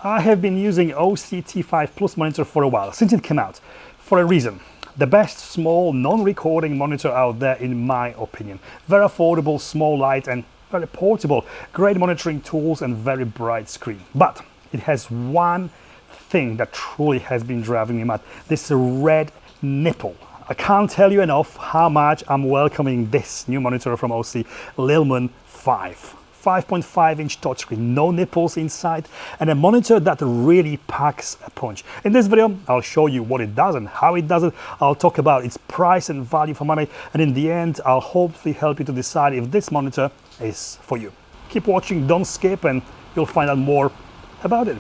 I have been using Osee T5 Plus monitor for a while, since it came out, for a reason. The best small non-recording monitor out there in my opinion. Very affordable, small, light and very portable. Great monitoring tools and very bright screen. But it has one thing that truly has been driving me mad. This red nipple. I can't tell you enough how much I'm welcoming this new monitor from Osee Lilmon 5.5-inch touchscreen, no nipples inside, and a monitor that really packs a punch. In this video, I'll show you what it does and how it does it. I'll talk about its price and value for money, and in the end, I'll hopefully help you to decide if this monitor is for you. Keep watching, don't skip, and you'll find out more about it.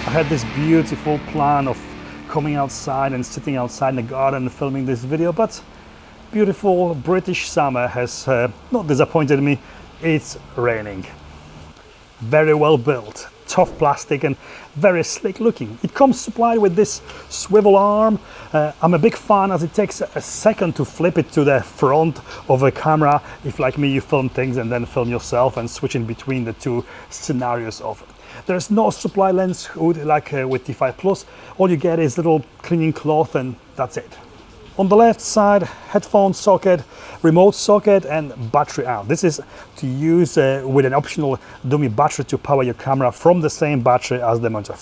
I had this beautiful plan of coming outside and sitting outside in the garden and filming this video, but beautiful British summer has not disappointed me. It's raining. Very well built, tough plastic and very slick looking. It comes supplied with this swivel arm. I'm a big fan as it takes a second to flip it to the front of a camera if, like me, you film things and then film yourself and switch in between the two scenarios of it. There's no supply lens hood like with T5 Plus. All you get is little cleaning cloth and that's it. On the left side, headphone socket, remote socket and battery out. This is to use with an optional dummy battery to power your camera from the same battery as the monitor,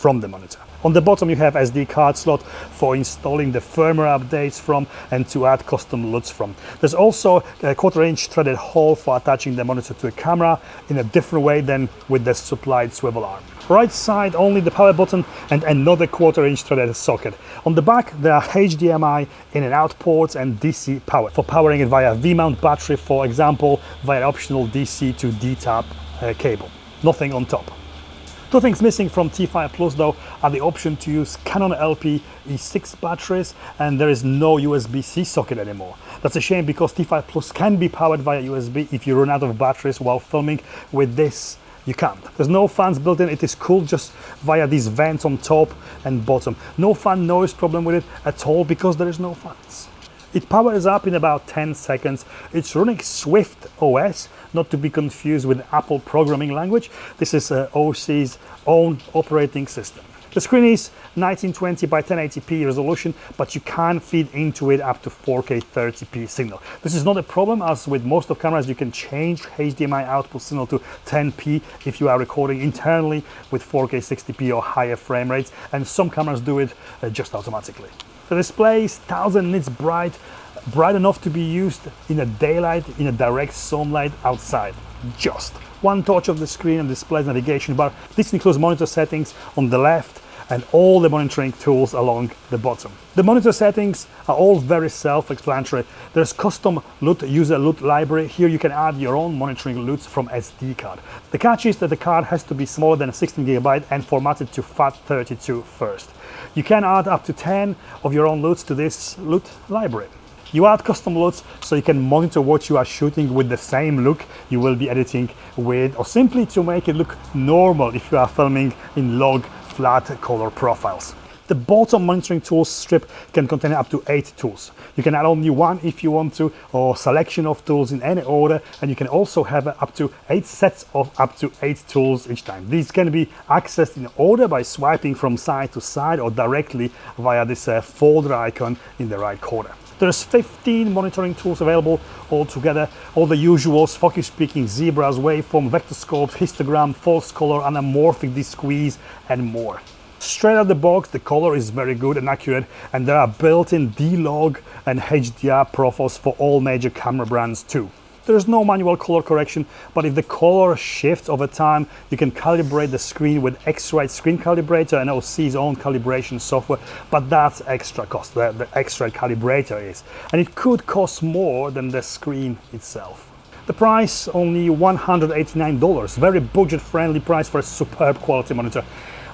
On the bottom you have SD card slot for installing the firmware updates from and to add custom LUTs from. There's also a 1/4-inch threaded hole for attaching the monitor to a camera in a different way than with the supplied swivel arm. Right side only the power button and another 1/4-inch threaded socket. On the back there are HDMI in and out ports and DC power for powering it via V-mount battery, for example, via optional DC to D-tap cable. Nothing on top. Two things missing from T5 Plus though are the option to use Canon LP-E6 batteries, and there is no USB-C socket anymore. That's a shame because T5 Plus can be powered via USB if you run out of batteries while filming. With this you can't. There's no fans built in. It is cooled just via these vents on top and bottom. No fan noise problem with it at all because there is no fans. It powers up in about 10 seconds. It's running Swift OS, not to be confused with Apple programming language. This is Osee's own operating system. The screen is 1920 by 1080p resolution, but you can feed into it up to 4K 30p signal. This is not a problem, as with most of cameras you can change HDMI output signal to 10p if you are recording internally with 4K 60p or higher frame rates, and some cameras do it just automatically. The display is 1000 nits bright enough to be used in a daylight, in a direct sunlight outside. Just one touch of the screen and displays navigation bar. This includes monitor settings on the left and all the monitoring tools along the bottom. The monitor settings are all very self-explanatory. There's custom user LUT library. Here you can add your own monitoring LUTs from SD card. The catch is that the card has to be smaller than 16 GB and formatted to FAT32 first. You can add up to 10 of your own LUTs to this LUT library. You add custom LUTs so you can monitor what you are shooting with the same look you will be editing with, or simply to make it look normal if you are filming in log flat color profiles. The bottom monitoring tools strip can contain up to 8 tools. You can add only one if you want to, or selection of tools in any order, and you can also have up to 8 sets of up to 8 tools each time. These can be accessed in order by swiping from side to side or directly via this folder icon in the right corner. There's 15 monitoring tools available altogether, all the usuals: focus peaking, zebras, waveform, vector scopes, histogram, false color, anamorphic de-squeeze and more. Straight out the box, the color is very good and accurate, and there are built-in D-Log and HDR profiles for all major camera brands too. There is no manual color correction, but if the color shifts over time, you can calibrate the screen with X-Rite Screen Calibrator and Osee's own calibration software, but that's extra cost, the X-Rite Calibrator is. And it could cost more than the screen itself. The price, only $189, very budget-friendly price for a superb quality monitor.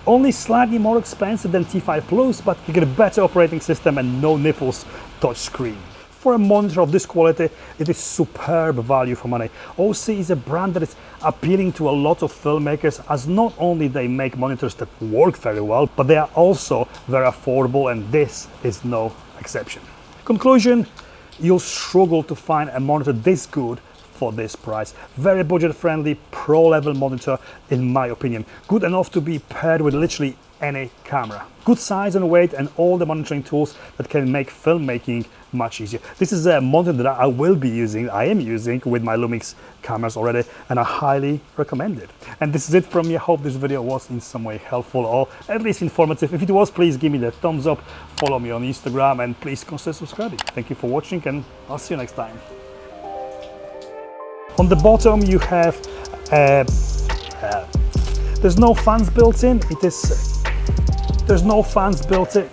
Only slightly more expensive than T5 Plus, but you get a better operating system and no nipples touchscreen. For a monitor of this quality, it is superb value for money. Osee is a brand that is appealing to a lot of filmmakers, as not only they make monitors that work very well, but they are also very affordable, and this is no exception. Conclusion: you'll struggle to find a monitor this good for this price. Very budget friendly, pro level monitor in my opinion. Good enough to be paired with literally any camera. Good size and weight and all the monitoring tools that can make filmmaking much easier. This is a monitor that I am using with my Lumix cameras already, and I highly recommend it. And this is it from me. I hope this video was in some way helpful or at least informative. If it was, please give me the thumbs up, follow me on Instagram, and please consider subscribing. Thank you for watching, and I'll see you next time. On the bottom you have there's no fans built in. There's no fans built in.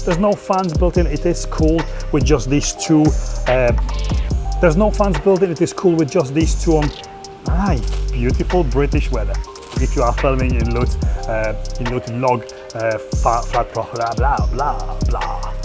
There's no fans built in. It is cool with just these two. There's no fans built in. It is cool with just these two on. Beautiful British weather. If you are filming in LUT log, flat profile, blah blah blah blah.